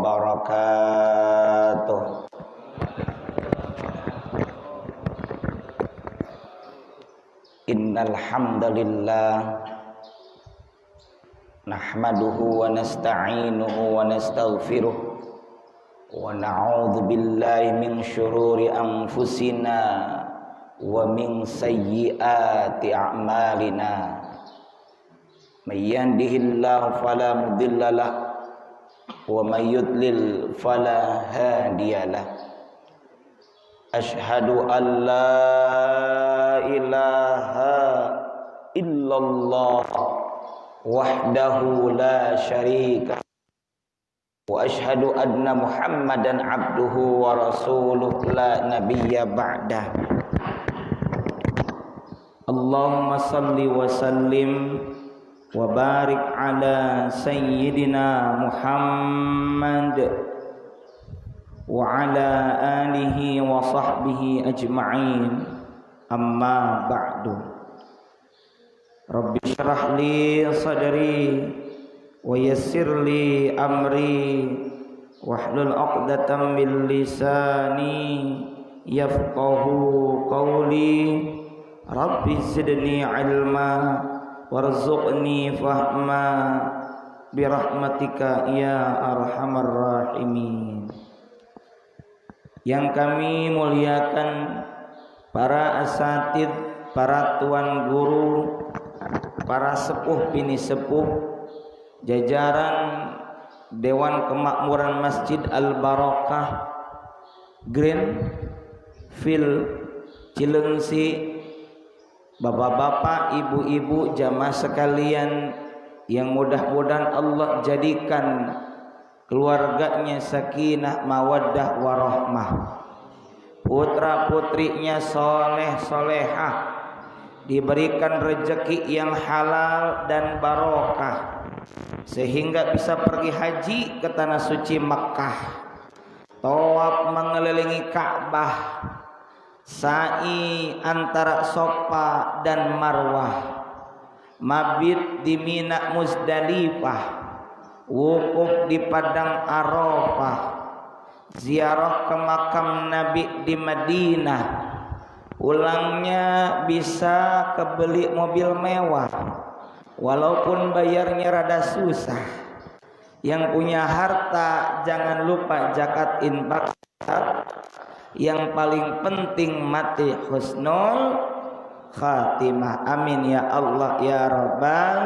wabarakatuh. Innal hamdalillah nahmaduhu wa nasta'inuhu wa nastaghfiruh wa na'udzu billahi min syururi anfusina wa min sayyiati a'malina. May yahdihillahu fala mudhillalah wa may yudlil fala hadiyalah. Asyhadu an la ilaha illallah wahdahu la syarika wa asyhadu anna Muhammadan abduhu wa rasuluh la nabiyya ba'dah. Allahumma salli wa sallim wa barik ala sayyidina Muhammad wa ala alihi wa sahbihi ajma'in. Amma ba'du. Rabbi syrah li sadri wa yassir li amri wahlul 'uqdatam min lisani yafqahu qawli. Rabbi zidni ilma warzuqni fahma birahmatika ya arhamar rahimin. Yang kami muliakan para asatid, para tuan guru, para sepuh bini sepuh, jajaran Dewan Kemakmuran Masjid Al-Barakah Greenfield Cilengsi, bapak-bapak, ibu-ibu, jamaah sekalian yang mudah-mudahan Allah jadikan keluarganya sakinah mawaddah warahmah, putra-putrinya soleh solehah, diberikan rezeki yang halal dan barokah sehingga bisa pergi haji ke tanah suci Makkah, tawaf mengelilingi Ka'bah, sa'i antara Safa dan Marwah, mabit di Mina Muzdalifah, wukuf di Padang Arafah, ziarah ke makam Nabi di Madinah, pulangnya bisa kebeli mobil mewah walaupun bayarnya rada susah. Yang punya harta jangan lupa zakat infak. Yang paling penting mati husnul khatimah. Amin ya Allah ya rabbal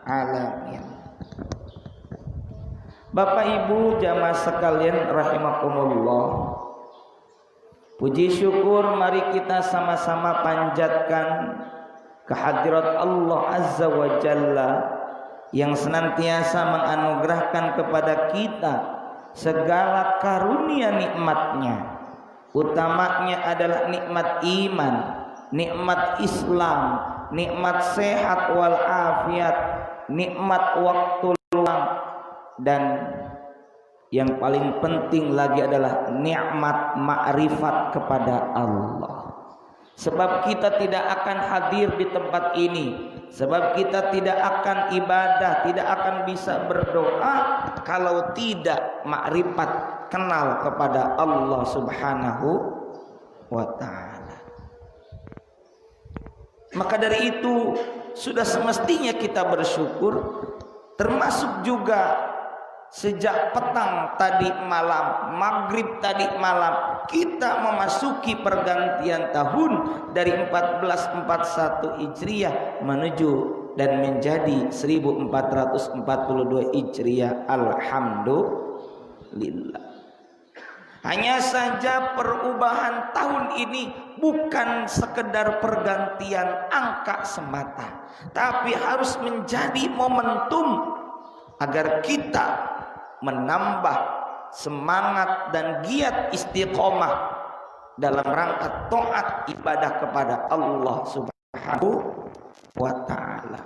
alamin. Bapak Ibu jamaah sekalian rahimakumullah, puji syukur mari kita sama-sama panjatkan kehadirat Allah Azza wa Jalla yang senantiasa menganugerahkan kepada kita segala karunia nikmatnya. Utamanya adalah nikmat iman, nikmat Islam, nikmat sehat wal afiat, nikmat waktu luang, dan yang paling penting lagi adalah nikmat makrifat kepada Allah. Sebab kita tidak akan hadir di tempat ini, sebab kita tidak akan ibadah, tidak akan bisa berdoa kalau tidak makrifat, kenal kepada Allah Subhanahu wa ta'ala. Maka dari itu sudah semestinya kita bersyukur, termasuk juga sejak petang tadi malam, maghrib tadi malam, kita memasuki pergantian tahun dari 1441 Hijriah menuju dan menjadi 1442 Hijriah. Alhamdulillah. Hanya saja perubahan tahun ini bukan sekedar pergantian angka semata, tapi harus menjadi momentum agar kita menambah semangat dan giat istiqomah dalam rangka taat ibadah kepada Allah Subhanahu wa ta'ala.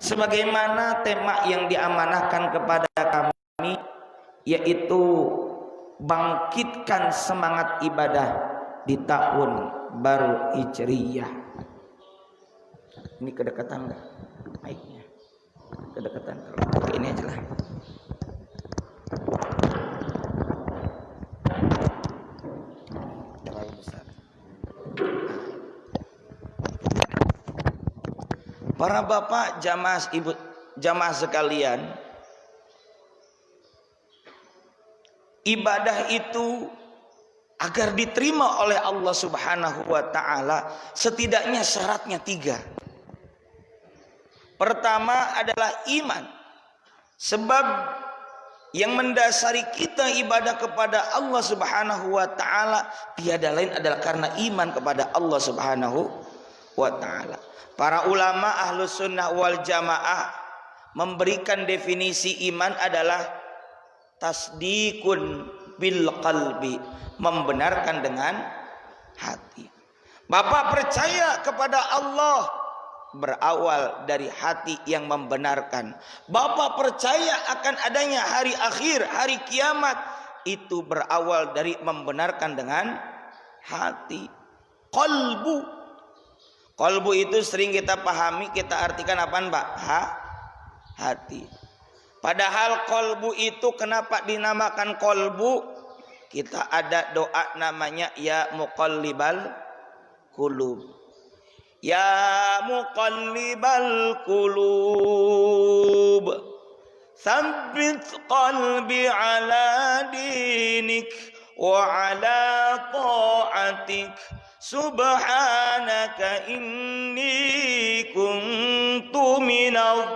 Sebagaimana tema yang diamanahkan kepada kami, yaitu bangkitkan semangat ibadah di tahun baru Hijriyah. Ini kedekatan enggak mic-nya? Kedekatan. Ini aja lah. Para bapak, jamaah ibu, jamaah sekalian, ibadah itu agar diterima oleh Allah Subhanahu wa ta'ala setidaknya syaratnya 3. Pertama adalah iman. Sebab yang mendasari kita ibadah kepada Allah Subhanahu wa ta'ala tiada lain adalah karena iman kepada Allah Subhanahu wa ta'ala. Para ulama Ahlus Sunnah wal Jamaah memberikan definisi iman adalah tasdikun bil qalbi, membenarkan dengan hati. Bapak percaya kepada Allah berawal dari hati yang membenarkan. Bapak percaya akan adanya hari akhir, hari kiamat, itu berawal dari membenarkan dengan hati. Qalbu. Qalbu itu sering kita pahami, kita artikan apaan, Pak? Hati. Padahal qalbu itu kenapa dinamakan qalbu? Kita ada doa namanya ya muqallibal qulub. Ya muqallibal qulub, tsabbit qalbi ala dinik wa ala ta'atik, subhanaka inni kuntu minadh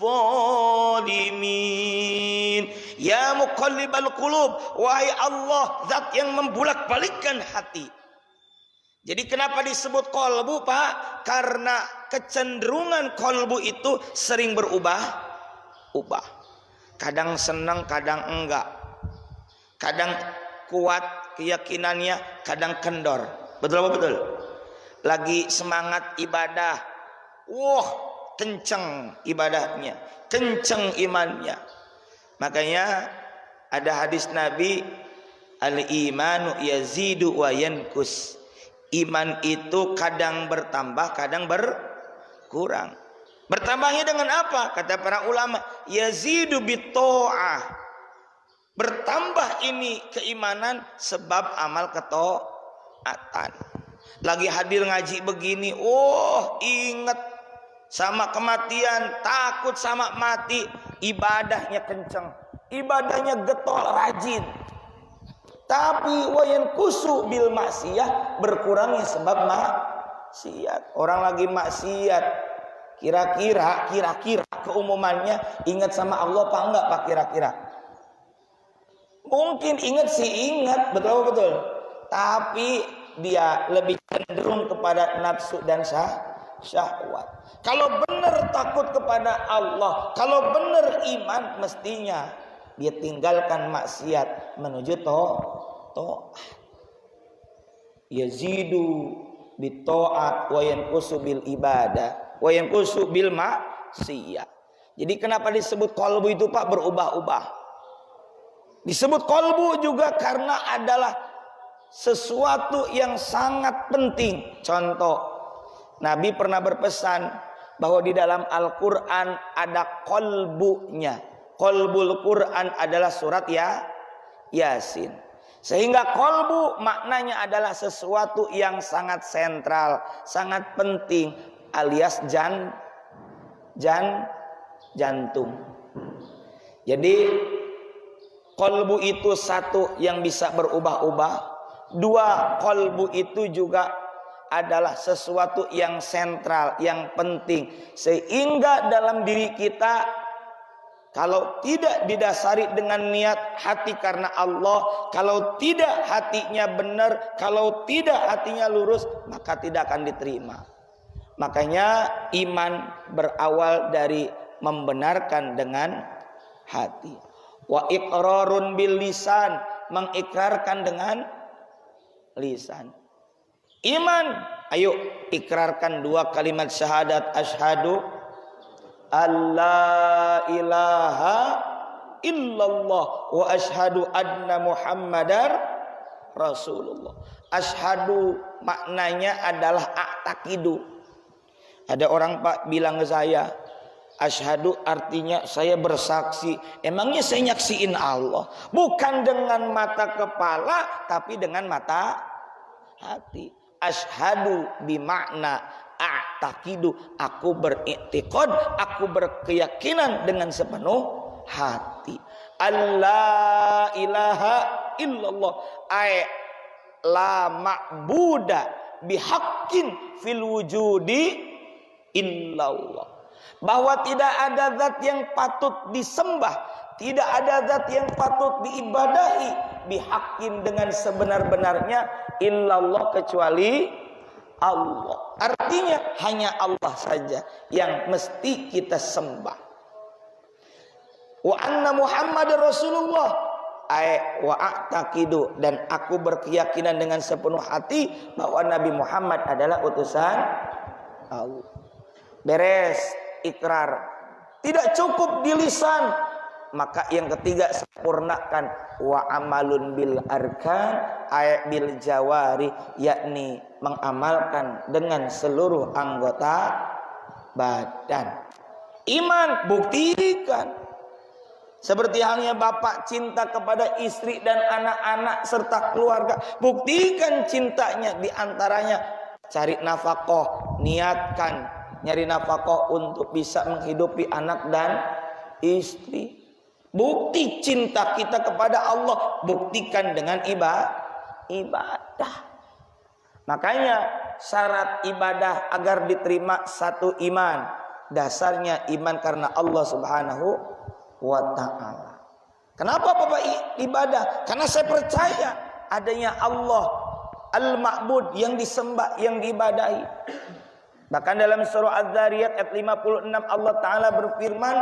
zalimin. Ya muqallibal qulub, wahai Allah, zat yang membulak-balikkan hati. Jadi kenapa disebut kolbu, Pak? Karena kecenderungan kolbu itu sering berubah-ubah. Kadang senang, kadang enggak. Kadang kuat keyakinannya, kadang kendor. Betul apa betul? Lagi semangat ibadah, wah kenceng ibadahnya, kenceng imannya. Makanya ada hadis Nabi, al-imanu yazidu wa yankus. Iman itu kadang bertambah, kadang berkurang. Bertambahnya dengan apa? Kata para ulama, yazidu bitto'ah. Bertambah ini keimanan sebab amal ketaatan. Lagi hadir ngaji begini, oh ingat sama kematian, takut sama mati, ibadahnya kenceng, ibadahnya getol, rajin. Tapi wayan kusu bil maksiyah, berkurangnya sebab maksiat. Orang lagi maksiat, kira-kira keumumannya ingat sama Allah apa enggak, Pak? Kira-kira mungkin ingat sih, ingat, betul. Tapi dia lebih cenderung kepada nafsu dan syahwat. Kalau benar takut kepada Allah, kalau benar iman, mestinya dia tinggalkan maksiat menuju ta'at. Yazidu bitta'at wa yanqusu bil ibadah wa yanqusu bil maksiyah. Jadi kenapa disebut qalbu itu, Pak? Berubah-ubah. Disebut qalbu juga karena adalah sesuatu yang sangat penting. Contoh, Nabi pernah berpesan bahwa di dalam Al-Quran ada qalbunya. Qalbul Quran adalah surat Yasin. Sehingga qalbu maknanya adalah sesuatu yang sangat sentral, sangat penting, alias jantung. Jadi qalbu itu satu yang bisa berubah-ubah. Dua, qalbu itu juga adalah sesuatu yang sentral, yang penting. Sehingga dalam diri kita, kalau tidak didasari dengan niat hati karena Allah, kalau tidak hatinya benar, kalau tidak hatinya lurus, maka tidak akan diterima. Makanya iman berawal dari membenarkan dengan hati. Wa iqrarun bil lisan, mengikrarkan dengan lisan. Iman, ayo ikrarkan 2 kalimat syahadat, asyhadu alla ilaha illallah wa asyhadu anna muhammadar rasulullah. Asyhadu maknanya adalah a'taqidu. Ada orang, Pak, bilang ke saya, asyhadu artinya saya bersaksi. Emangnya saya nyaksiin Allah? Bukan dengan mata kepala, tapi dengan mata hati. Asyhadu bimakna a'taqidu, aku beriktikad, aku berkeyakinan dengan sepenuh hati. Allah ilaha illallah, ay la ma'buda bihaqqin fil wujudi illallah. Bahwa tidak ada zat yang patut disembah, tidak ada zat yang patut diibadahi bihaqqin dengan sebenar-benarnya illallah, kecuali Allah. Artinya hanya Allah saja yang mesti kita sembah. Wa anna Muhammad Rasulullah, wa a'taqidu, dan aku berkeyakinan dengan sepenuh hati bahwa Nabi Muhammad adalah utusan Allah. Beres ikrar, tidak cukup di lisan, maka yang ketiga sempurnakan wa amalun bil arkan, bil jawari, yakni mengamalkan dengan seluruh anggota badan. Iman, buktikan. Seperti halnya bapak cinta kepada istri dan anak-anak serta keluarga, buktikan cintanya. Di antaranya cari nafkah, niatkan nyari nafkah untuk bisa menghidupi anak dan istri. Bukti cinta kita kepada Allah, buktikan dengan ibadah. Makanya syarat ibadah agar diterima satu iman, dasarnya iman karena Allah Subhanahu wa ta'ala. Kenapa Bapak ibadah? Karena saya percaya adanya Allah Al-Ma'bud, yang disembah, yang diibadahi. Bahkan dalam surah Az-Zariyat ayat 56 Allah Ta'ala berfirman,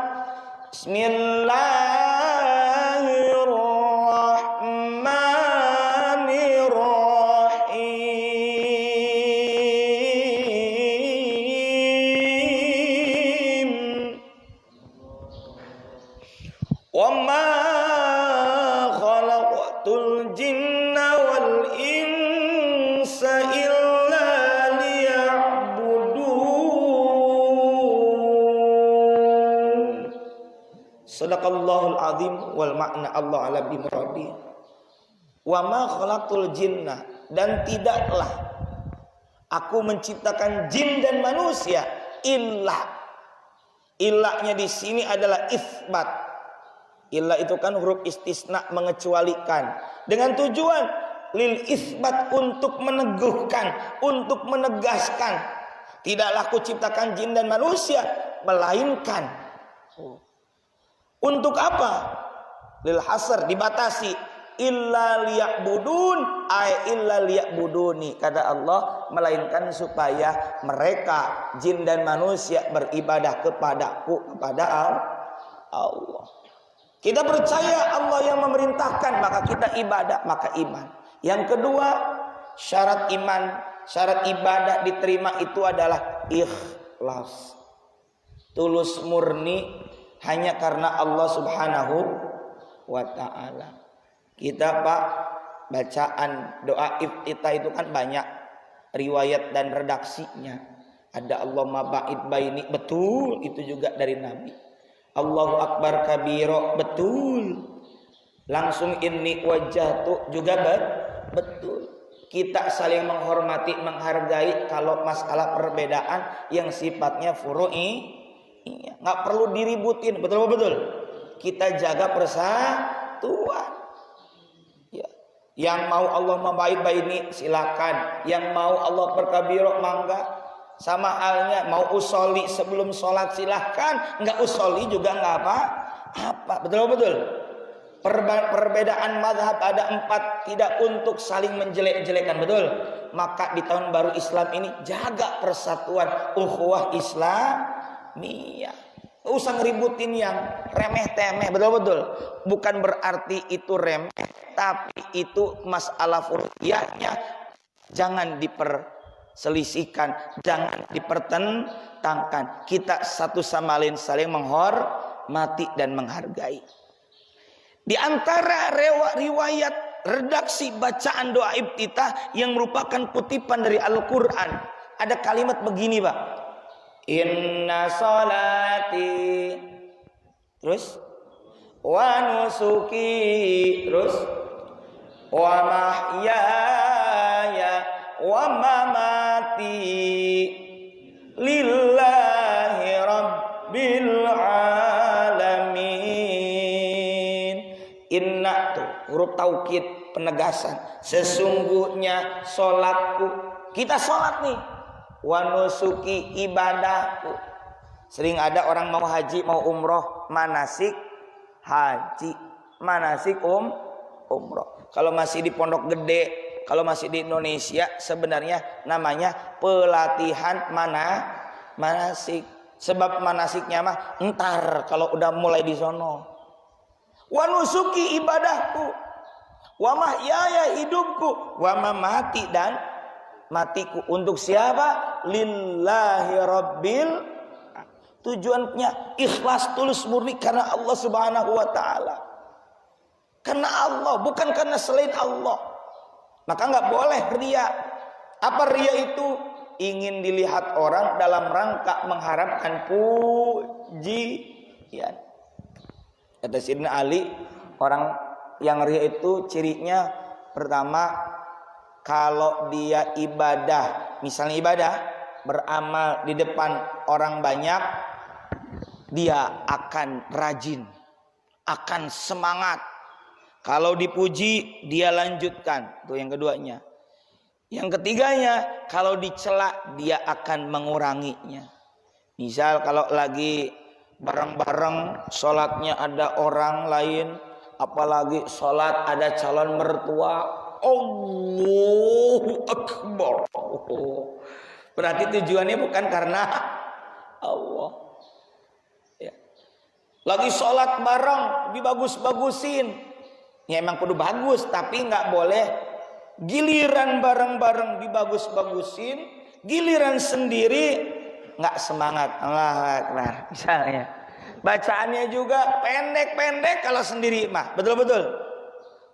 Bismillahirrahmanirrahim. Wa ma khalaqtul jinna wal insa illa liya'budun. Sadaqallahul azim wal makna Allah alam bimuradi. Wa ma khalaqtul jinna, dan tidaklah aku menciptakan jin dan manusia illa. Illanya di sini adalah isbat. Illa itu kan huruf istisna, mengecualikan, dengan tujuan lil isbat, untuk meneguhkan, untuk menegaskan. Tidaklah aku ciptakan jin dan manusia, melainkan untuk apa? Lil hasr, dibatasi. Illa liya'budun, ay illa liya'buduni, kata Allah, melainkan supaya mereka jin dan manusia beribadah kepadaku, kepada Allah. Kita percaya Allah yang memerintahkan, maka kita ibadah, maka iman. Yang kedua, syarat iman, syarat ibadah diterima itu adalah ikhlas. Tulus murni hanya karena Allah Subhanahu wa ta'ala. Kita Pak, bacaan doa iftitah itu kan banyak riwayat dan redaksinya. Ada Allahumma ba'id baini, betul, itu juga dari Nabi. Allahu akbar kabiro, betul. Langsung inni wajjahtu juga betul. Kita saling menghormati, menghargai kalau masalah perbedaan yang sifatnya furu'i, nggak perlu diributin, betul. Kita jaga persatuan. Ya. Yang mau Allah membaik baini silakan, yang mau Allah perkabiro mangga. Sama halnya mau usoli sebelum sholat silahkan, nggak usoli juga nggak apa. Betul. Perbedaan mazhab ada 4, tidak untuk saling menjelek-jelekan, betul. Maka di tahun baru Islam ini jaga persatuan ukhuwah Islamiyah. Nggak usah ngeributin yang remeh-temeh, betul. Bukan berarti itu remeh, tapi itu masalah furu'iyahnya jangan diperselisihkan, jangan dipertentangkan. Kita satu sama lain saling menghormati dan menghargai. Di antara riwayat redaksi bacaan doa iftitah yang merupakan kutipan dari Al-Quran, ada kalimat begini Pak. Inna salati, terus wa nusuki, terus wa mahyaya wa mamati lillahi rabbil alamin. Inna tuh huruf taukid penegasan. Sesungguhnya sholatku, kita sholat nih. Wa nusuki ibadahku. Sering ada orang mau haji mau umroh, manasik haji, manasik umroh. Kalau masih di Pondok Gede, kalau masih di Indonesia, sebenarnya namanya pelatihan manasik. Sebab manasiknya mah entar kalau udah mulai di sono. Wa nusuki ibadahku, wa mahyaya hidupku, wa mamati dan matiku. Untuk siapa? Lillahi rabbil. Tujuannya ikhlas, tulus murni karena Allah Subhanahu wa taala. Karena Allah, bukan karena selain Allah. Maka nggak boleh ria. Apa ria itu? Ingin dilihat orang dalam rangka mengharapkan pujian. Kata Sayyidina Ali, orang yang ria itu cirinya pertama, kalau dia ibadah, misalnya ibadah, beramal di depan orang banyak, dia akan rajin, akan semangat. Kalau dipuji, dia lanjutkan. Itu yang keduanya. Yang ketiganya, kalau dicela, dia akan menguranginya. Misal kalau lagi bareng-bareng sholatnya ada orang lain, apalagi sholat ada calon mertua, Allahu Akbar. Berarti tujuannya bukan karena Allah. Ya. Lagi sholat bareng dibagus-bagusin. Ya emang kudu bagus, tapi nggak boleh giliran bareng-bareng dibagus-bagusin, giliran sendiri nggak semangat. Allahu Akbar. Misalnya bacaannya juga pendek-pendek kalau sendiri mah. Betul-betul.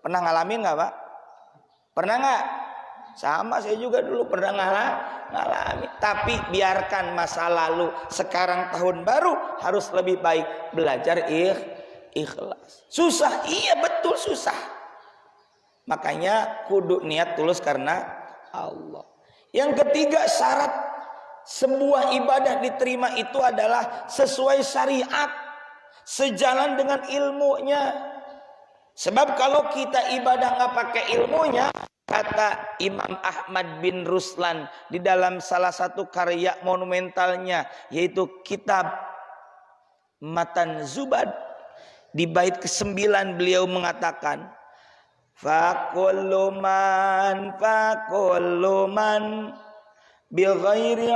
Pernah ngalamin nggak Pak? Pernah nggak? Sama saya juga dulu pernah ngalamin. Tapi biarkan masa lalu. Sekarang tahun baru harus lebih baik belajar ikhlas. Susah, iya betul susah. Makanya kudu niat tulus karena Allah. Yang ketiga syarat sebuah ibadah diterima itu adalah sesuai syariat, sejalan dengan ilmunya. Sebab kalau kita ibadah nggak pakai ilmunya, kata Imam Ahmad bin Ruslan di dalam salah satu karya monumentalnya, yaitu kitab Matan Zubad, di bait ke-9 beliau mengatakan, Fakulluman bil ghairi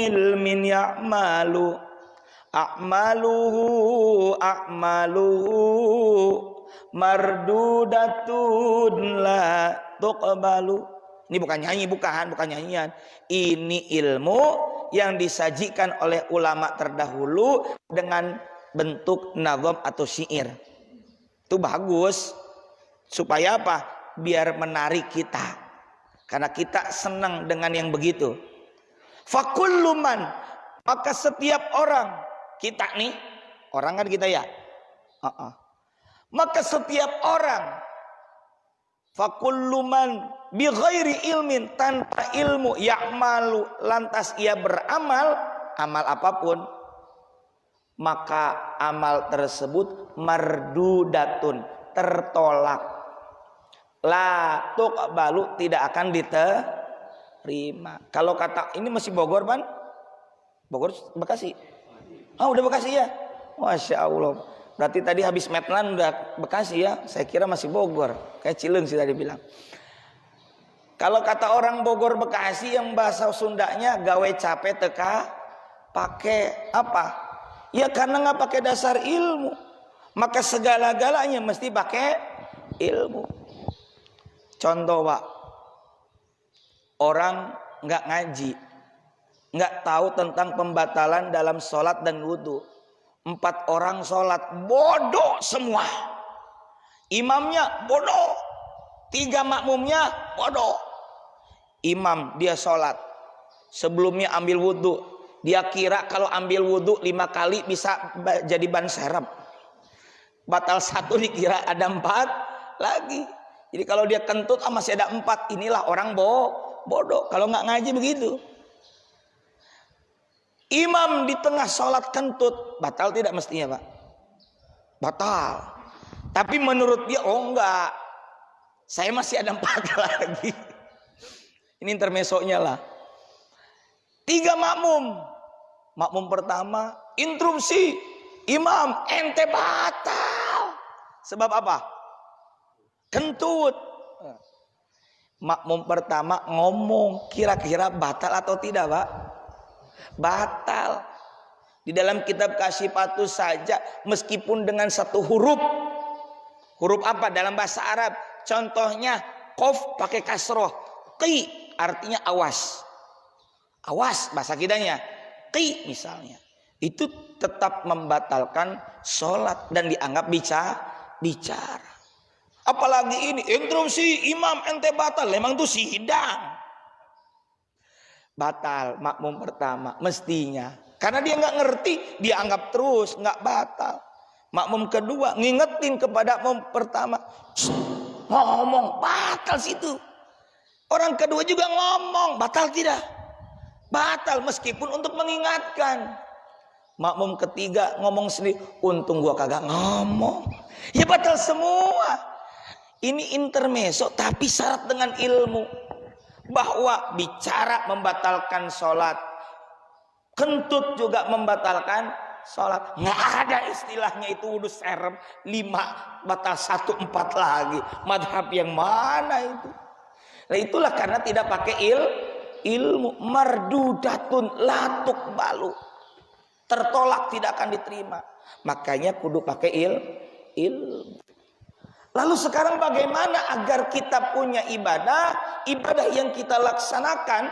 ilmin ya'malu a'maluhu mardudatun la tuqbalu. Ini bukan nyanyi, bukan nyanyian. Ini ilmu yang disajikan oleh ulama terdahulu dengan bentuk nazam atau syair. Itu bagus. Supaya apa? Biar menarik kita. Karena kita senang dengan yang begitu. Fakulluman, maka setiap orang, kita nih, orang kan kita ya. Maka setiap orang, fakulluman bi ghairi ilmin, tanpa ilmu, ya'malu, lantas ia beramal, amal apapun, maka amal tersebut mardudatun, tertolak. La tuqbalu, tidak akan diterima. Kalau kata ini masih Bogor Pan? Bogor Bekasi? Oh udah Bekasi ya? Masya Allah. Berarti tadi habis Metlan udah Bekasi ya? Saya kira masih Bogor. Kayak Cileung sih tadi bilang. Kalau kata orang Bogor Bekasi yang bahasa Sundanya gawe capek teka pakai apa? Ya karena nggak pakai dasar ilmu. Maka segala-galanya mesti pakai ilmu. Contoh Pak, orang nggak ngaji, nggak tahu tentang pembatalan dalam sholat dan wudhu. 4 orang sholat bodoh semua, imamnya bodoh, 3 makmumnya bodoh. Imam dia sholat, sebelumnya ambil wudhu, dia kira kalau ambil wudhu 5 kali bisa jadi ban serep. Batal 1 dikira ada 4 lagi. Jadi kalau dia kentut masih ada 4, inilah orang bodoh. Kalau nggak ngaji begitu. Imam di tengah sholat kentut, batal tidak mestinya Pak? Batal. Tapi menurut dia, oh enggak, saya masih ada 4 lagi. Ini intermesonya lah. 3 makmum. Makmum pertama, interupsi. Imam, ente batal. Sebab apa? Kentut. Makmum pertama ngomong, kira-kira batal atau tidak Pak? Batal. Di dalam kitab Kasyifatus saja, meskipun dengan 1 huruf. Huruf apa dalam bahasa Arab? Contohnya qaf pakai kasroh, qi artinya awas. Awas bahasa kidanya. Qi misalnya. Itu tetap membatalkan sholat dan dianggap bicara. Apalagi ini interupsi imam ente batal, memang itu sidang. Batal makmum pertama mestinya. Karena dia nggak ngerti, dia anggap terus nggak batal. Makmum kedua ngingetin kepada makmum pertama, ngomong batal situ. Orang kedua juga ngomong batal tidak? Batal meskipun untuk mengingatkan. Makmum ketiga ngomong sendiri, untung gua kagak ngomong. Ya batal semua. Ini intermeso tapi syarat dengan ilmu. Bahwa bicara membatalkan sholat, kentut juga membatalkan sholat. Nggak ada istilahnya itu udah serem 5 batal 1 4 lagi. Madhab yang mana itu? Nah itulah karena tidak pakai ilmu. Mardudatun latuk balu, tertolak, tidak akan diterima. Makanya kudu pakai ilmu. Lalu sekarang bagaimana agar kita punya ibadah yang kita laksanakan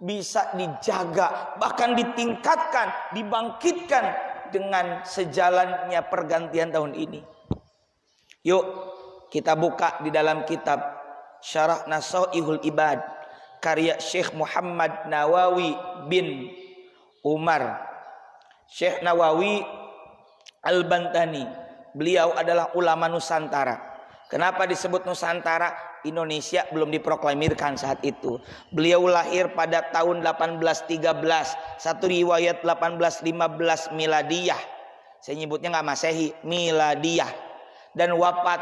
bisa dijaga, bahkan ditingkatkan, dibangkitkan dengan sejalannya pergantian tahun ini. Yuk kita buka di dalam kitab Syarah Nasaihul Ibad karya Syekh Muhammad Nawawi bin Umar. Syekh Nawawi Al-Bantani, beliau adalah ulama Nusantara. Kenapa disebut Nusantara? Indonesia belum diproklamirkan saat itu. Beliau lahir pada tahun 1813, satu riwayat 1815 miladiyah. Saya nyebutnya nggak Masehi, miladiyah. Dan wafat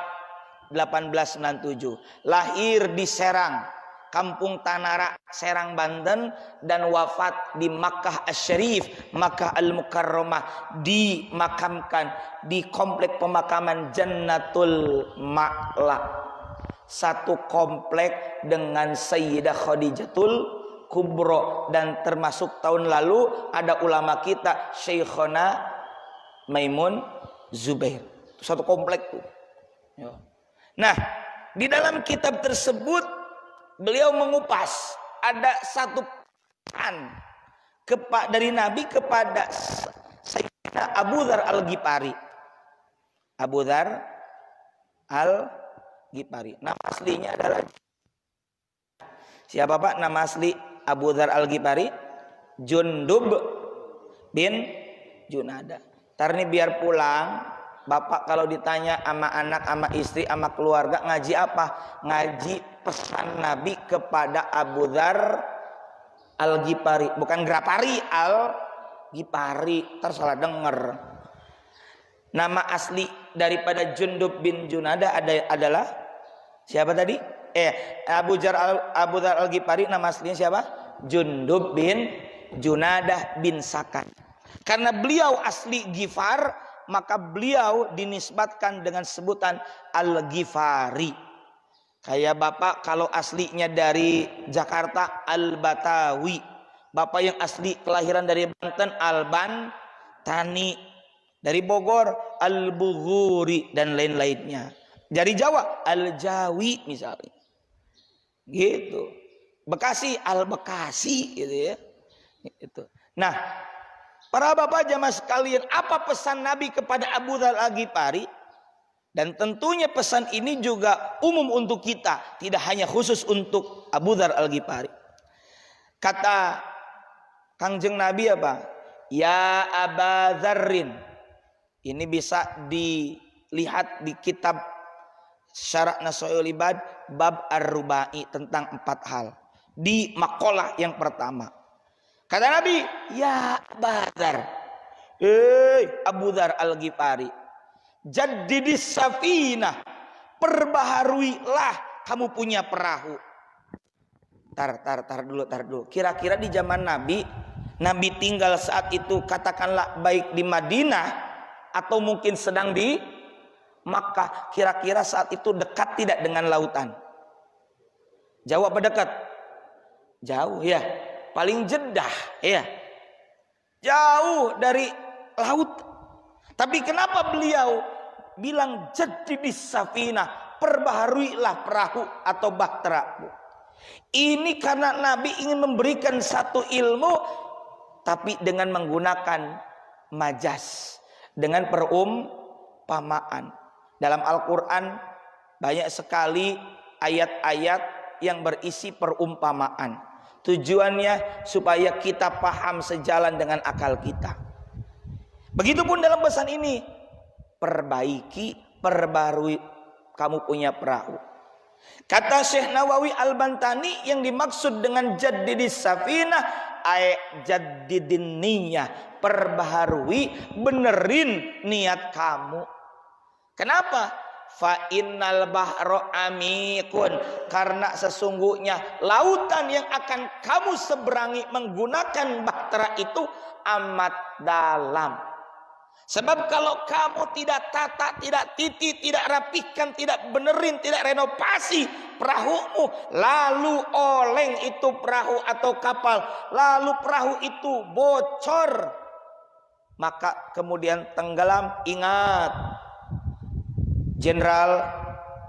1897. Lahir di Serang, Kampung Tanara, Serang, Banten, dan wafat di Makkah Asy-Syarif, Makkah Al-Mukarramah, dimakamkan di komplek pemakaman Jannatul Ma'la. Satu komplek dengan Sayyidah Khadijatul Kubro, dan termasuk tahun lalu ada ulama kita Syekhona Maimun Zubair. Satu komplek tuh. Nah, di dalam kitab tersebut beliau mengupas ada satu pesan dari Nabi kepada Sayyidina Abu Dzar Al-Ghifari. Abu Dzar Al-Ghifari. Nama aslinya adalah siapa Pak? Nama asli Abu Dzar Al-Ghifari Jundub bin Junada. Ntar nih biar pulang, Bapak kalau ditanya sama anak, sama istri, sama keluarga, ngaji apa? Ngaji pesan Nabi kepada Abu Dzar Al-Ghifari, bukan Grapari, Al-Ghifari, ntar salah denger. Nama asli daripada Jundub bin Junada adalah siapa tadi? Abu Dzar Al-Ghifari nama aslinya siapa? Jundub bin Junadah bin Sakan. Karena beliau asli Ghifar, maka beliau dinisbatkan dengan sebutan Al-Ghifari. Kayak Bapak kalau aslinya dari Jakarta Al-Batawi, Bapak yang asli kelahiran dari Banten Al-Bantani, dari Bogor Al-Bughuri, dan lain-lainnya. Dari Jawa Al-Jawi misalnya. Gitu. Bekasi Al-Bekasi gitu ya. Gitu. Nah, para bapak jamaah sekalian, apa pesan Nabi kepada Abu Dzar Al-Ghifari? Dan tentunya pesan ini juga umum untuk kita, tidak hanya khusus untuk Abu Dzar Al-Ghifari. Kata Kangjeng Nabi apa? Ya Aba Dzarrin. Ini bisa dilihat di kitab Syarah Nasaihul Ibad bab Ar-Rubai tentang 4 hal. Di maqalah yang pertama. Kata Nabi, ya Badar, Abu Dzar Al-Ghifari, jaddidis safinah, perbaharuilah kamu punya perahu. Tar dulu. Kira-kira di zaman Nabi tinggal saat itu katakanlah baik di Madinah atau mungkin sedang di Makkah. Kira-kira saat itu dekat tidak dengan lautan? Jauh apa dekat? Jauh ya. Paling Jeddah ya. Jauh dari laut. Tapi kenapa beliau bilang jaddidis safinah, perbaharuilah perahu atau bahteramu? Ini karena Nabi ingin memberikan satu ilmu tapi dengan menggunakan majas, dengan perumpamaan. Dalam Al-Qur'an banyak sekali ayat-ayat yang berisi perumpamaan. Tujuannya supaya kita paham sejalan dengan akal kita. Begitupun dalam pesan ini, perbarui kamu punya perahu. Kata Syekh Nawawi Al-Bantani, yang dimaksud dengan jaddidis safinah ay jaddidin niyah, perbaharui, benerin niat kamu. Kenapa? Fa innal bahra amikun, karena sesungguhnya lautan yang akan kamu seberangi menggunakan bahtera itu amat dalam. Sebab kalau kamu tidak tata, tidak titi, tidak rapihkan, tidak benerin, tidak renovasi perahumu, lalu oleng itu perahu atau kapal, lalu perahu itu bocor, maka kemudian tenggelam. Ingat, Jenderal,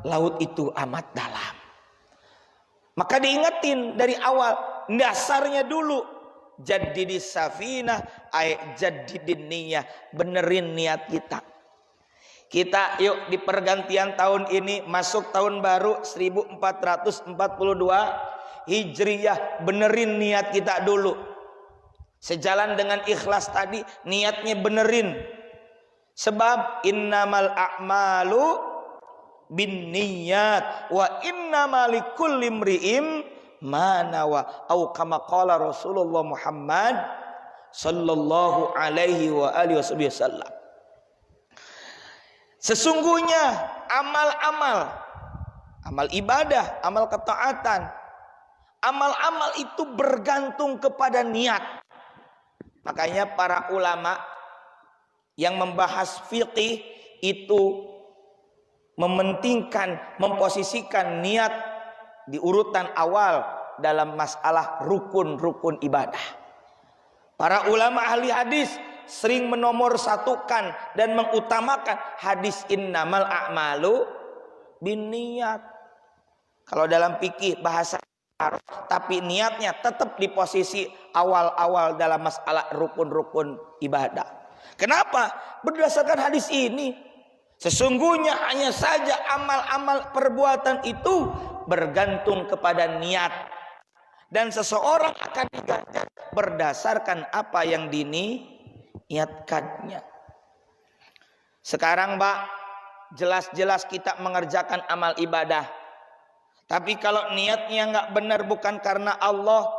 laut itu amat dalam. Maka diingetin dari awal, dasarnya dulu. Jaddidis safinah ay jaddidin niyah, benerin niat kita. Kita yuk di pergantian tahun ini, masuk tahun baru 1442 Hijriyah, benerin niat kita dulu. Sejalan dengan ikhlas tadi, niatnya benerin. Sebab innamal a'malu binniyat wa innamal likulli imri'in manawa, au kama qala Rasulullah Muhammad sallallahu alaihi wa alihi wasallam. Sesungguhnya amal ibadah, amal ketaatan, amal-amal itu bergantung kepada niat. Makanya para ulama yang membahas fiqih itu mementingkan, memposisikan niat di urutan awal dalam masalah rukun-rukun ibadah. Para ulama ahli hadis sering menomorsatukan dan mengutamakan hadis innamal a'malu binniyat. Kalau dalam fikih bahasa Arab, tapi niatnya tetap di posisi awal-awal dalam masalah rukun-rukun ibadah. Kenapa? Berdasarkan hadis ini, sesungguhnya hanya saja amal-amal perbuatan itu bergantung kepada niat, dan seseorang akan diganjar berdasarkan apa yang diniatkannya. Sekarang Pak, jelas-jelas kita mengerjakan amal ibadah, tapi kalau niatnya nggak benar, bukan karena Allah,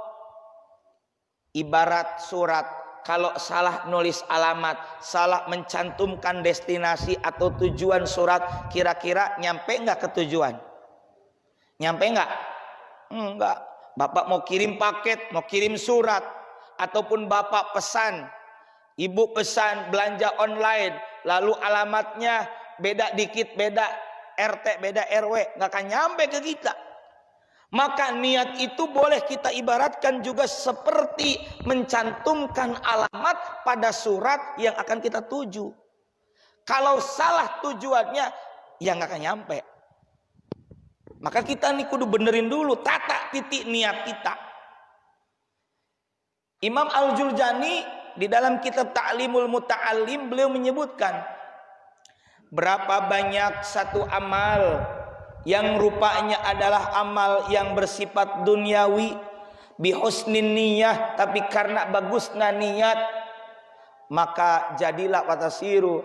ibarat surat, kalau salah nulis alamat, salah mencantumkan destinasi atau tujuan surat, kira-kira nyampe nggak ke tujuan? Nyampe nggak? Enggak. Bapak mau kirim paket, mau kirim surat, ataupun bapak pesan, ibu pesan belanja online, lalu alamatnya beda dikit, beda RT, beda RW, nggak akan nyampe ke kita. Maka niat itu boleh kita ibaratkan juga seperti mencantumkan alamat pada surat yang akan kita tuju. Kalau salah tujuannya, ya nggak akan nyampe. Maka kita nih kudu benerin dulu, tata titik niat kita. Imam Al-Jurjani di dalam kitab Ta'limul Muta'allim, beliau menyebutkan berapa banyak satu amal yang rupanya adalah amal yang bersifat duniawi, bihusnin niyah, tapi karena bagusnya niat, maka jadilah watasiru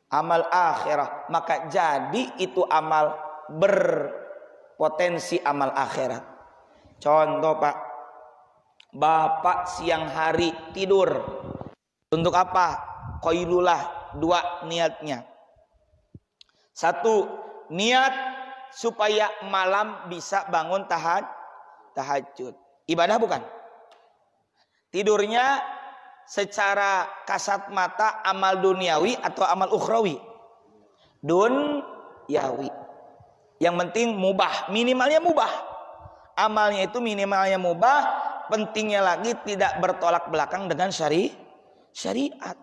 amal akhirah, maka jadi itu amal berpotensi amal akhirat. Contoh Pak, Bapak siang hari tidur. Untuk apa? Qailulah, dua niatnya. Satu, niat supaya malam bisa bangun tahajud. Ibadah bukan? Tidurnya secara kasat mata amal duniawi atau amal ukhrawi? Dunyawi. Yang penting mubah, minimalnya mubah. Amalnya itu minimalnya mubah, pentingnya lagi tidak bertolak belakang dengan syariat.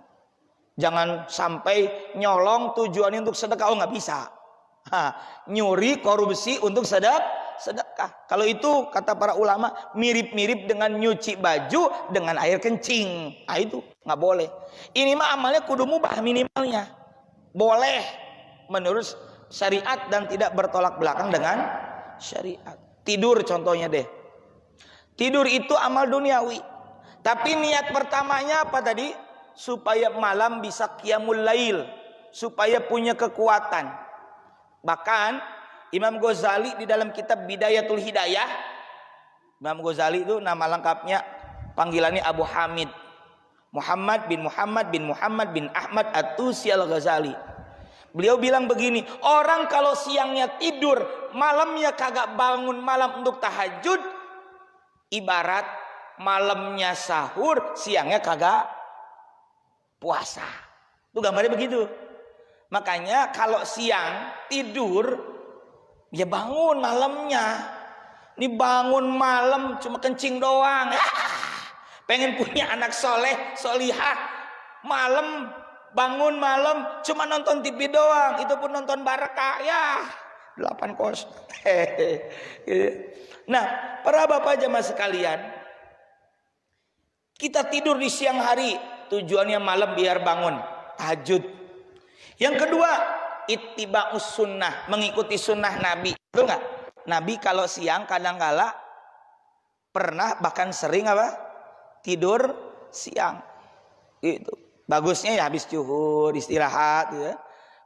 Jangan sampai nyolong tujuannya untuk sedekah, nggak bisa. Nyuri, korupsi untuk sedekah. Kalau itu kata para ulama mirip-mirip dengan nyuci baju dengan air kencing. Itu nggak boleh. Ini mah amalnya kudu mubah minimalnya. Boleh menurut syariat dan tidak bertolak belakang dengan syariat. Tidur contohnya deh. Tidur itu amal duniawi. Tapi niat pertamanya apa tadi? Supaya malam bisa qiyamul lail, supaya punya kekuatan. Bahkan Imam Ghazali di dalam kitab Bidayatul Hidayah, Imam Ghazali itu nama lengkapnya panggilannya Abu Hamid, Muhammad bin Muhammad bin Muhammad bin Ahmad At-Tusi Al-Ghazali. Beliau bilang begini, orang kalau siangnya tidur, malamnya kagak bangun malam untuk tahajud, ibarat malamnya sahur, siangnya kagak puasa. Itu gambarnya begitu. Makanya kalau siang tidur, ya bangun malamnya. Ini bangun malam cuma kencing doang. Pengen punya anak soleh, solihah. Malam, bangun malam cuma nonton TV doang. Itu pun nonton Barca. Ya 8-0. Nah, para bapak jamaah sekalian, kita tidur di siang hari, tujuannya malam biar bangun tahajud. Yang kedua, ittiba'us sunnah, mengikuti sunnah Nabi. Betul nggak? Nabi kalau siang kadang-kala pernah bahkan sering apa? Tidur siang. Itu bagusnya ya habis zuhur istirahat gitu,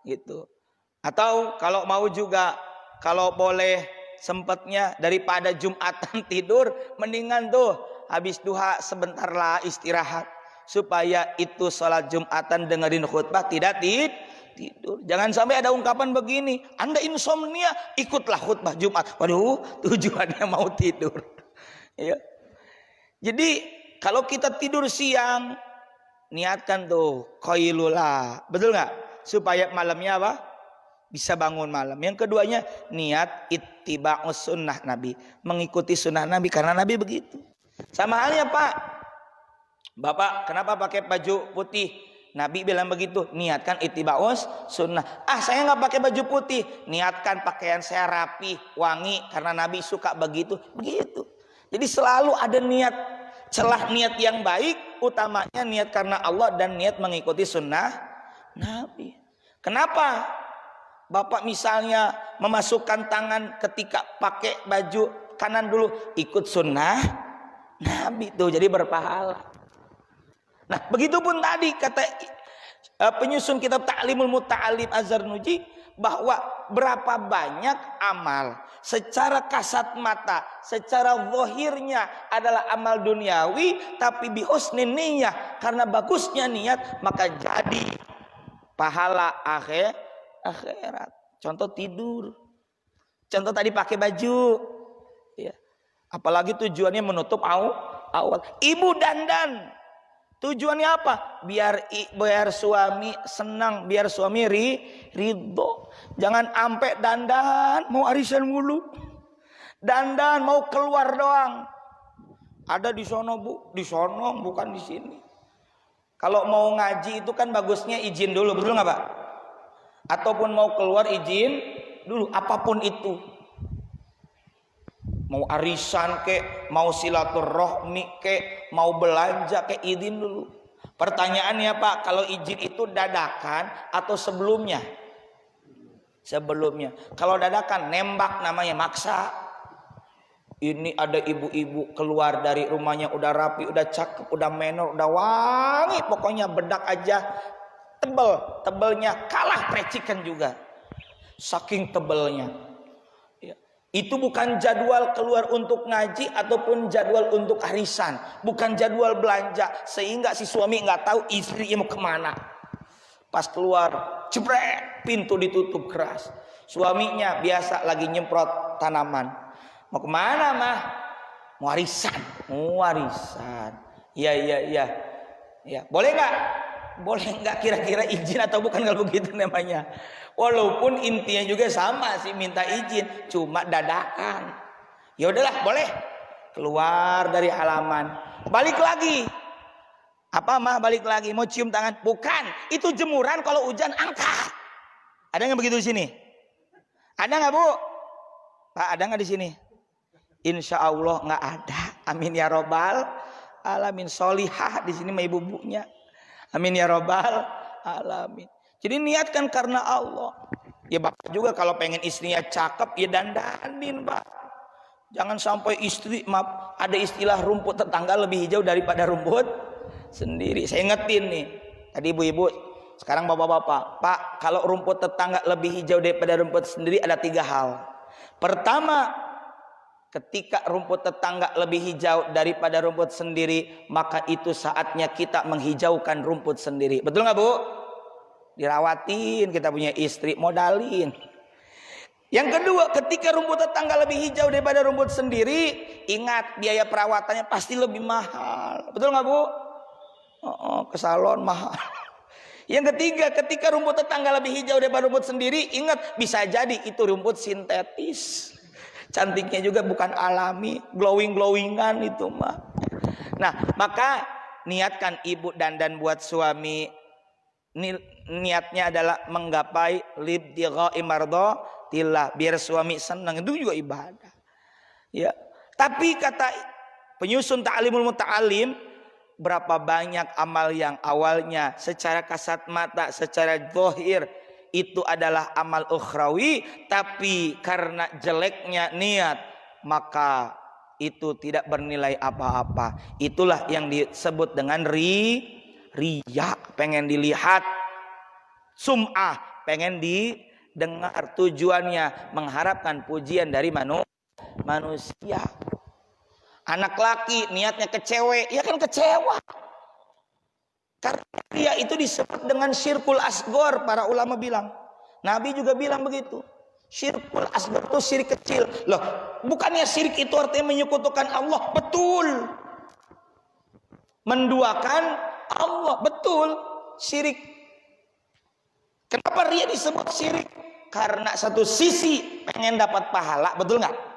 gitu. Atau kalau mau juga, kalau boleh sempatnya daripada Jumatan tidur, mendingan tuh habis duha sebentar lah istirahat. Supaya itu sholat Jumatan dengerin khutbah tidak tidur. Jangan sampai ada ungkapan begini, Anda insomnia ikutlah khutbah Jumat. Waduh, tujuannya mau tidur. Ya. Jadi kalau kita tidur siang, niatkan tuh qailullah, betul nggak? Supaya malamnya apa? Bisa bangun malam. Yang keduanya niat ittiba'us sunnah Nabi, mengikuti sunnah Nabi karena Nabi begitu. Sama halnya Pak, Bapak kenapa pakai baju putih? Nabi bilang begitu, niatkan ittiba'us sunnah. Saya nggak pakai baju putih, niatkan pakaian saya rapi, wangi karena Nabi suka begitu. Jadi selalu ada niat, celah niat yang baik, utamanya niat karena Allah dan niat mengikuti sunnah Nabi. Kenapa Bapak misalnya memasukkan tangan ketika pakai baju kanan dulu, ikut sunnah Nabi tuh jadi berpahala. Nah, begitupun tadi kata penyusun kitab Ta'limul Muta'alim Az-Zarnuji, bahwa berapa banyak amal secara kasat mata, secara zahirnya adalah amal duniawi, tapi bihusnin niyah, karena bagusnya niat maka jadi pahala akhirat. Contoh tidur, contoh tadi pakai baju, ya. Apalagi tujuannya menutup awal. Ibu dandan, tujuannya apa? Biar suami senang, biar suami ridho. Jangan ampe dandan mau arisan mulu, dandan mau keluar doang. Ada di sono bu, di sono bukan di sini. Kalau mau ngaji itu kan bagusnya izin dulu, betul nggak Pak? Ataupun mau keluar izin dulu, apapun itu. Mau arisan kek, mau silaturahmi kek, mau belanja kek, izin dulu. Pertanyaannya Pak, kalau izin itu dadakan atau sebelumnya? Sebelumnya. Kalau dadakan nembak namanya, maksa. Ini ada ibu-ibu keluar dari rumahnya udah rapi, udah cakep, udah menor, udah wangi, pokoknya bedak aja tebelnya kalah percikan juga. Saking tebelnya. Itu bukan jadwal keluar untuk ngaji ataupun jadwal untuk arisan, bukan jadwal belanja, sehingga si suami nggak tahu istrinya mau kemana. Pas keluar, jebret, pintu ditutup keras. Suaminya biasa lagi nyemprot tanaman. Mau kemana mah? Mau arisan. Warisan. Ya. Boleh nggak? Boleh nggak kira-kira izin atau bukan kalau begitu namanya? Walaupun intinya juga sama sih, minta izin, cuma dadakan. Ya udahlah, boleh. Keluar dari halaman, balik lagi. Apa mah balik lagi? Mau cium tangan? Bukan, itu jemuran kalau hujan angkat. Ada nggak begitu di sini? Ada nggak Bu? Pak, ada nggak di sini? Insya Allah nggak ada. Amin ya robbal alamin. Solihah di sini mah ibu-ibunya. Amin ya robbal alamin. Jadi niatkan karena Allah. Ya bapak juga kalau pengen istrinya cakep, ya dandanin Pak. Jangan sampai istri, maaf, ada istilah rumput tetangga lebih hijau daripada rumput sendiri. Saya ingetin nih, tadi ibu-ibu, sekarang bapak-bapak. Pak, kalau rumput tetangga lebih hijau daripada rumput sendiri ada 3 hal. Pertama, ketika rumput tetangga lebih hijau daripada rumput sendiri, maka itu saatnya kita menghijaukan rumput sendiri. Betul nggak Bu? Dirawatin, kita punya istri, modalin. Yang kedua, ketika rumput tetangga lebih hijau daripada rumput sendiri, ingat biaya perawatannya pasti lebih mahal. Betul nggak Bu? Ke salon mahal. Yang ketiga, ketika rumput tetangga lebih hijau daripada rumput sendiri, ingat bisa jadi itu rumput sintetis. Cantiknya juga bukan alami, glowingan itu mah. Nah, maka niatkan ibu dandan buat suami. Niatnya adalah menggapai libtigha'i mardhatillah, biar suami senang, itu juga ibadah. Ya. Tapi kata penyusun Ta'limul Muta'allim, berapa banyak amal yang awalnya secara kasat mata, secara zahir itu adalah amal ukhrawi, tapi karena jeleknya niat maka itu tidak bernilai apa-apa. Itulah yang disebut dengan riya, pengen dilihat, sum'ah, pengen didengar, tujuannya mengharapkan pujian dari manusia. Anak laki niatnya ke cewek, ya kan kecewa. Karena dia itu disebut dengan syirkul asgor, para ulama bilang. Nabi juga bilang begitu. Syirkul asgor itu syirik kecil. Loh, bukannya syirik itu artinya menyekutukan Allah? Betul. Menduakan Allah, betul, syirik. Kenapa ria disebut syirik? Karena satu sisi pengen dapat pahala, betul nggak?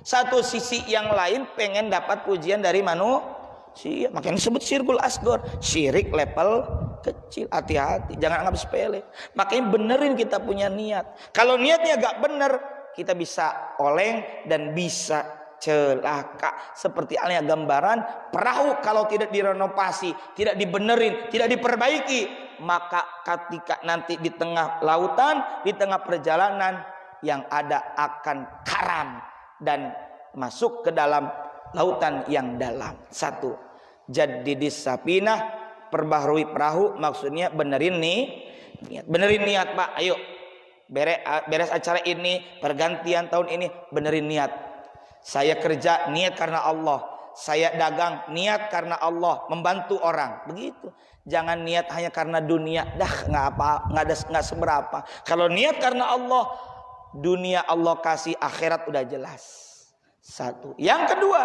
Satu sisi yang lain pengen dapat pujian dari manusia, makanya disebut syirkul asgor, syirik level kecil. Hati-hati, jangan anggap sepele. Makanya benerin kita punya niat. Kalau niatnya gak bener, kita bisa oleng dan bisa celaka. Seperti halnya gambaran perahu kalau tidak direnovasi, tidak dibenerin, tidak diperbaiki, maka ketika nanti di tengah lautan, di tengah perjalanan, yang ada akan karam dan masuk ke dalam lautan yang dalam. Satu, jadidis sapinah, perbaharui perahu, maksudnya benerin nih niat. Benerin niat Pak, ayo beres acara ini, pergantian tahun ini, benerin niat. Saya kerja niat karena Allah, saya dagang niat karena Allah, membantu orang, begitu. Jangan niat hanya karena dunia, dah nggak seberapa. Kalau niat karena Allah, dunia Allah kasih, akhirat udah jelas. Satu. Yang kedua,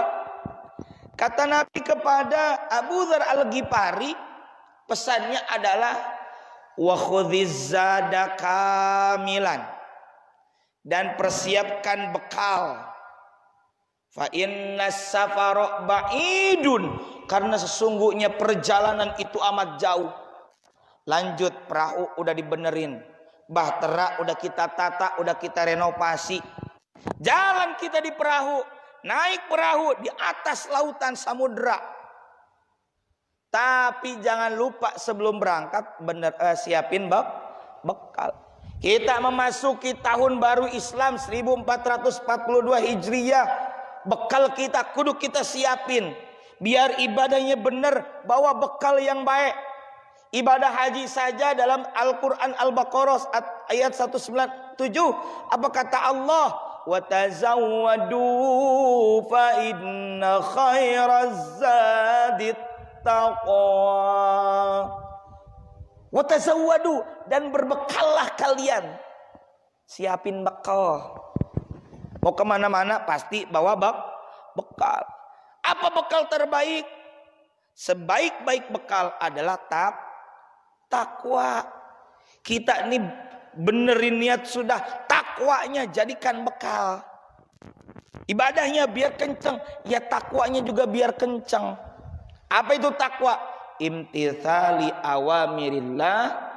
kata Nabi kepada Abu Dzar Al-Ghifari, pesannya adalah wa khudziz zada kamilan, dan persiapkan bekal. Fa inna safara ba'idun, karena sesungguhnya perjalanan itu amat jauh. Lanjut, perahu udah dibenerin, bahtera udah kita tata, udah kita renovasi. Jalan kita di perahu, naik perahu di atas lautan samudra. Tapi jangan lupa sebelum berangkat siapin bekal. Kita memasuki tahun baru Islam 1442 Hijriyah. Bekal kita kudu kita siapin, biar ibadahnya benar, bawa bekal yang baik. Ibadah haji saja dalam Al-Quran Al-Baqarah ayat 197, apa kata Allah? wa tazawwadu fa inna khairaz zadit taqwa. Wa tazawwadu, dan berbekallah kalian. Siapin bekal. Mau kemana-mana pasti bawa bekal. Apa bekal terbaik? Sebaik-baik bekal adalah takwa. Kita ini benerin niat sudah, takwanya jadikan bekal. Ibadahnya biar kenceng, ya takwanya juga biar kenceng. Apa itu takwa? Imtithali awamirillah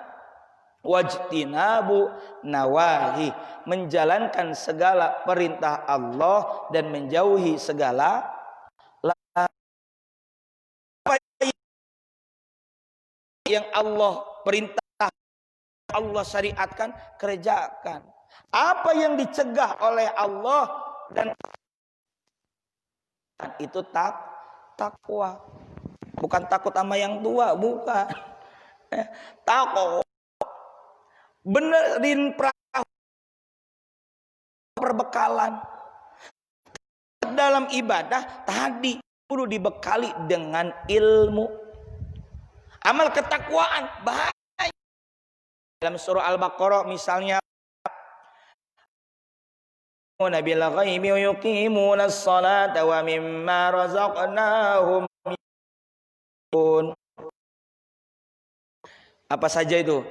wajtinabu nawahi, menjalankan segala perintah Allah dan menjauhi segala yang Allah perintah, Allah syariatkan, kerjakan. Apa yang dicegah oleh Allah dan itu takwa. Bukan takut sama yang tua, bukan. Takwa. Benerin perbekalan dalam ibadah tadi perlu dibekali dengan ilmu. Amal ketakwaan bahaya. Dalam surah Al-Baqarah misalnya, Nabil ghaibi yuqimuna as-salata wa mimma razaqnahum yunfiqun. Apa saja itu?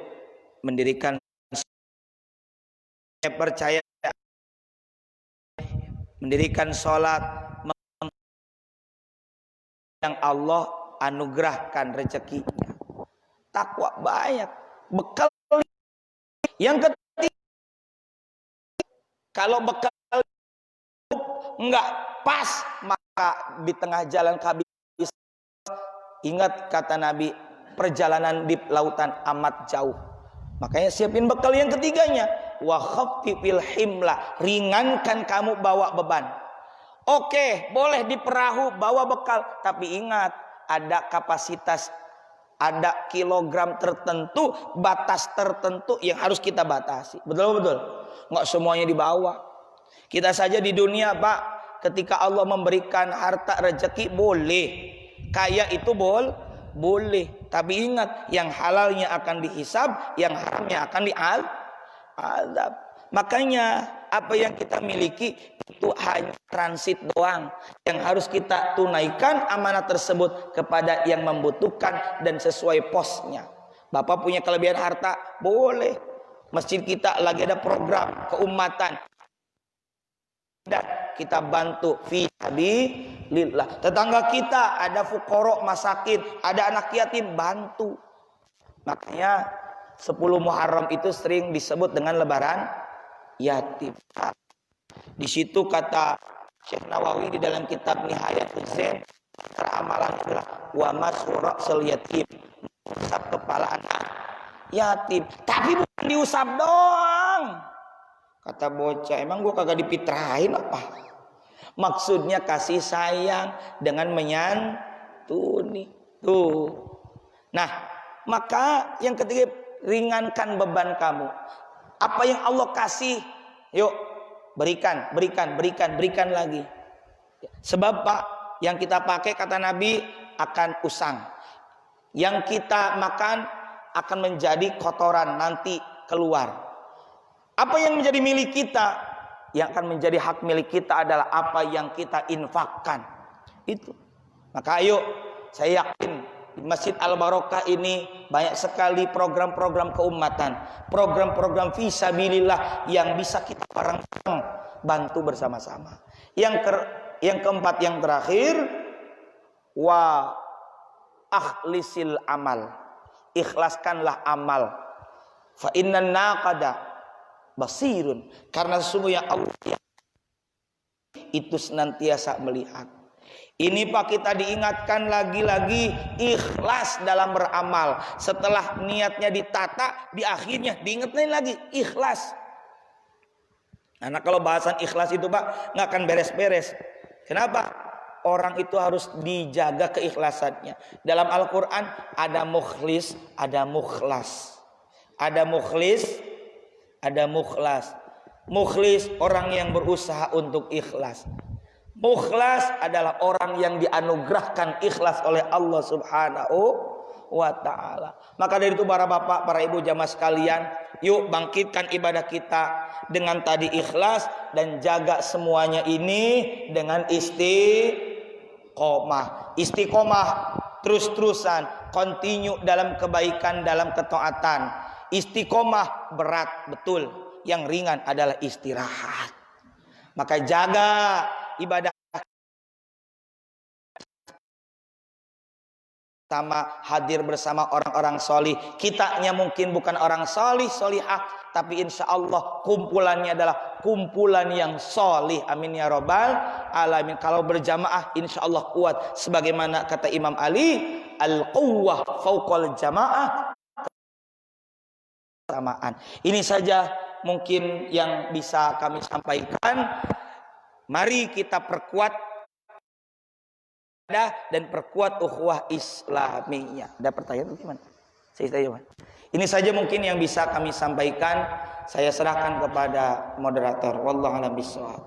Mendirikan, percaya, mendirikan sholat, yang Allah anugerahkan rezekinya. Takwa banyak. Bekal yang ketiga, kalau bekal enggak pas, maka di tengah jalan kehabisan. Ingat kata Nabi, perjalanan di lautan amat jauh. Makanya siapin bekal yang ketiganya. Wa khaffifil himla, ringankan kamu bawa beban. Oke, boleh di perahu bawa bekal, tapi ingat ada kapasitas, ada kilogram tertentu, batas tertentu yang harus kita batasi. Betul-betul. Nggak semuanya dibawa. Kita saja di dunia, Pak, ketika Allah memberikan harta rezeki boleh. Kaya itu boleh. Tapi ingat, yang halalnya akan dihisab, yang haramnya akan diazab. Makanya apa yang kita miliki itu hanya transit doang. Yang harus kita tunaikan amanah tersebut kepada yang membutuhkan dan sesuai posnya. Bapak punya kelebihan harta, boleh. Masjid kita lagi ada program keumatan, dan kita bantu fi sabilillah. Tetangga kita ada fuqara masakin, ada anak yatim, bantu. Makanya 10 Muharram itu sering disebut dengan lebaran yatim. Di situ kata Syekh Nawawi di dalam kitab Nihayatul Zain, amalan adalah wa masura sel yatim, usap kepala anak yatim. Tapi bukan diusap doang. Kata bocah, emang gua kagak dipitrahin apa? Maksudnya kasih sayang dengan menyantuni. Tuh. Nah, maka yang ketiga, ringankan beban kamu. Apa yang Allah kasih, yuk berikan lagi. Sebab Pak, yang kita pakai kata Nabi akan usang. Yang kita makan akan menjadi kotoran nanti keluar. Apa yang menjadi milik kita, yang akan menjadi hak milik kita adalah apa yang kita infakkan. Itu. Maka ayo, saya yakin di Masjid Al-Barokah ini banyak sekali program-program keumatan, program-program fisabilillah yang bisa kita bareng-bareng bantu bersama-sama. Yang keempat, yang terakhir, wa akhlisil amal, ikhlaskanlah amal. Fa innan naqada basirun, karena sesungguhnya Allah itu senantiasa melihat. Ini Pak, kita diingatkan lagi-lagi ikhlas dalam beramal. Setelah niatnya ditata, di akhirnya diingetin lagi ikhlas. Karena kalau bahasan ikhlas itu Pak nggak akan beres-beres. Kenapa? Orang itu harus dijaga keikhlasannya. Dalam Al-Quran ada mukhlis, ada mukhlas. Ada mukhlis, ada mukhlas. Mukhlis orang yang berusaha untuk ikhlas. Mukhlas adalah orang yang dianugerahkan ikhlas oleh Allah Subhanahu wa ta'ala. Maka dari itu para bapak, para ibu jamaah sekalian, yuk bangkitkan ibadah kita dengan tadi ikhlas dan jaga semuanya ini dengan istiqomah. Istiqomah terus-terusan, continue dalam kebaikan, dalam ketaatan. Istiqomah berat betul, yang ringan adalah istirahat. Maka jaga ibadah sama, hadir bersama orang-orang solih. Kitanya mungkin bukan orang solih solihah, tapi insya Allah kumpulannya adalah kumpulan yang solih. Amin ya robbal alamin. Kalau berjamaah insya Allah kuat. Sebagaimana kata Imam Ali, al-quwwah fauqal jamaah. Ini saja mungkin yang bisa kami sampaikan. Mari kita perkuat dan perkuat ukhuwah Islamiyah. Ada pertanyaan gimana? Saya tanya. Ini saja mungkin yang bisa kami sampaikan. Saya serahkan kepada moderator. Wallahu a'lam bishawab.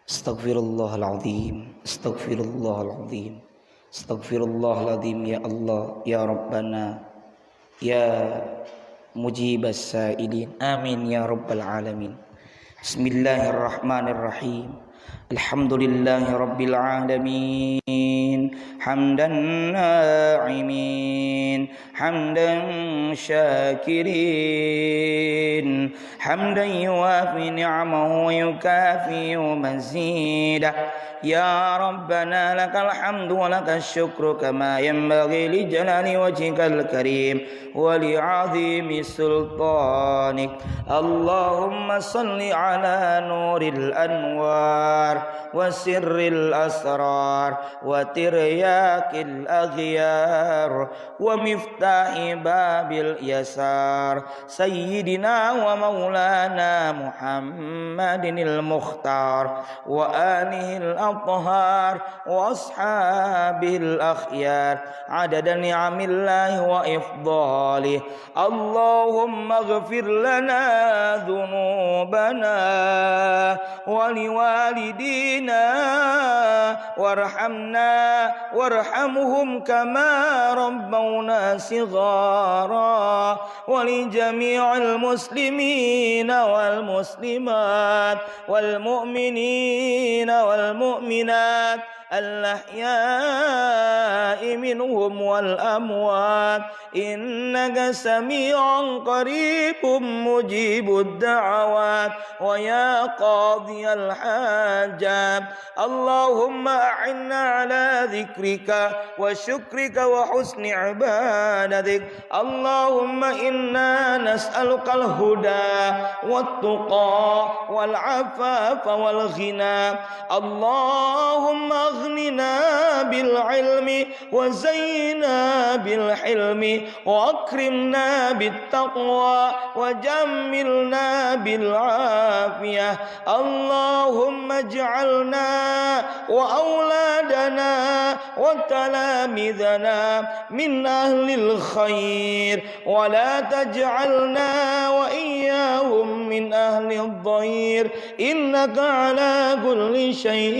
Astaghfirullahaladzim, astaghfirullahaladzim, astaghfirullahaladzim. Ya Allah, ya Rabbana, ya mujibas sa'ilin. Amin ya rabbal alamin. Bismillahirrahmanirrahim. Alhamdulillahi rabbil alamin. Hamdan na'imin, hamdan syakirin, hamdan yuwafi ni'amahu wa yukafi'u mazidah. Ya Rabbana lakal hamdu wa lakal syukru kama yanbaghi li jalali wajhikal karim wa li 'azimi sultanik. Allahumma salli ala nuril anwar wa sirril asrar wa tiryakil aghyar wa miftahi babil yasar sayyidina wa maulana Muhammadinil mukhtar wa alihil athhar wa ashabil akhyar adada ni'amillahi wa ifdalih. Allahumma ighfir lana dhunubana wa liwalidina warhamna warhamhum kama rabbawna sighara wa li jami'il muslimina wal muslimat wal mu'minina wal mu'minat الأحياء منهم والأموات إنك سميع قريب مجيب الدعوات ويا قاضي الحاجات. اللهم أعنا على ذكرك وشكرك وحسن عبادتك. اللهم إنا نسألك الهدى والتقى والعفاف والغنى. اللهم أغننا بالعلم وزينا بالحلم وأكرمنا بالتقوى وجملنا بالعافية اللهم اجعلنا وأولادنا وتلامذنا من أهل الخير ولا تجعلنا وإياهم من أهل الضير إنك على كل شيء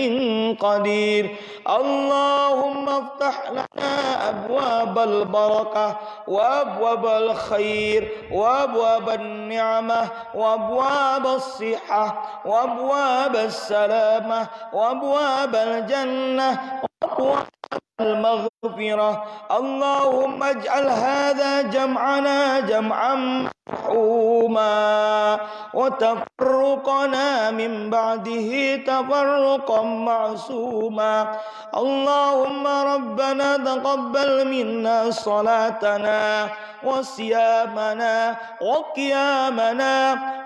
قدير اللهم افتح لنا أبواب البركة وأبواب الخير وأبواب النعمة وأبواب الصحة وأبواب السلامة وأبواب الجنة وأبواب المغفرة اللهم اجعل هذا جمعنا جمعا مرحوما وتفرقنا من بعده تفرقا معصوما اللهم ربنا تقبل منا صلاتنا وصيامنا وقيامنا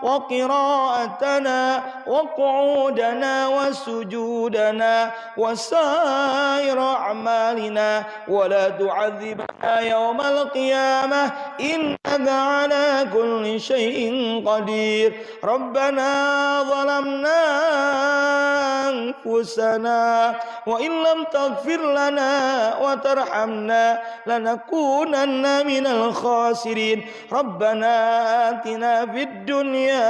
وقراءتنا وقعودنا وسجودنا وسائر أعمالنا ولا تعذبنا يوم القيامة إنك على كل شيء قدير ربنا ظلمنا أنفسنا وإن لم تغفر لنا وترحمنا لنكونن من الخاسرين ربنا آتنا في الدنيا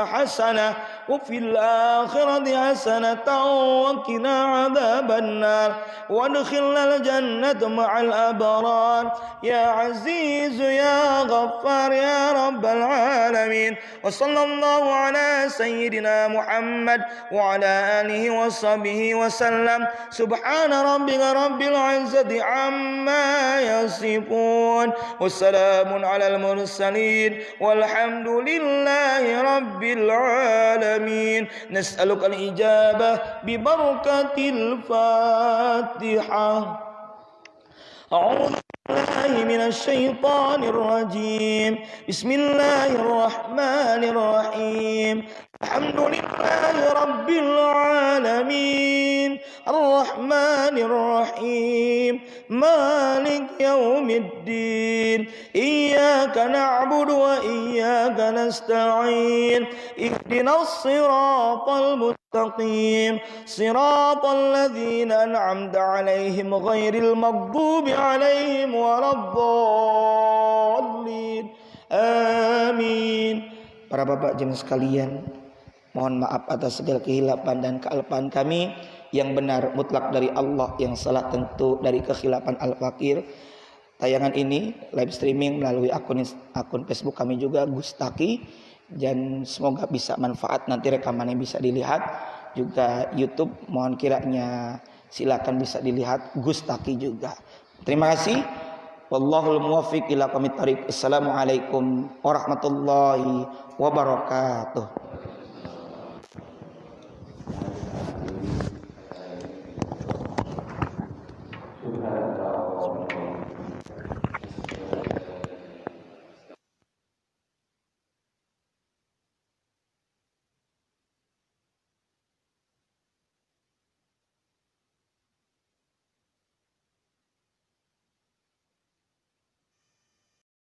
حسنة وفي الآخرة حسنة وقنا عذاب النار وادخلنا الجنة مع الأبرار يا عزيز يا غفار يا رب العالمين وصلى الله على سيدنا محمد وعلى آله وصحبه وسلم سبحان ربك رب العزة عما يصفون والسلام على المرسلين والحمد لله رب العالمين نسألك الإجابة ببركة الفاتحة أعوذ بالله من الشيطان الرجيم بسم الله الرحمن الرحيم الحمد لله رب العالمين الرحمن الرحيم مالك يوم الدين إياك نعبد وإياك نستعين اهدنا الصراط المستقيم صراط الذين أنعمت عليهم غير المغضوب عليهم ولا الضالين آمين. Para bapak jemaah sekalian, mohon maaf atas segala kehilapan dan kealpaan kami. Yang benar mutlak dari Allah, yang salah tentu dari kekhilafan Al-Fakir. Tayangan ini live streaming melalui akun Facebook kami juga, Gustaki, dan semoga bisa manfaat. Nanti rekamannya bisa dilihat juga YouTube, mohon kiranya silakan bisa dilihat Gustaki juga. Terima kasih. Wallahul muwaffiq ila aqwamit thoriq. Assalamualaikum warahmatullahi wabarakatuh.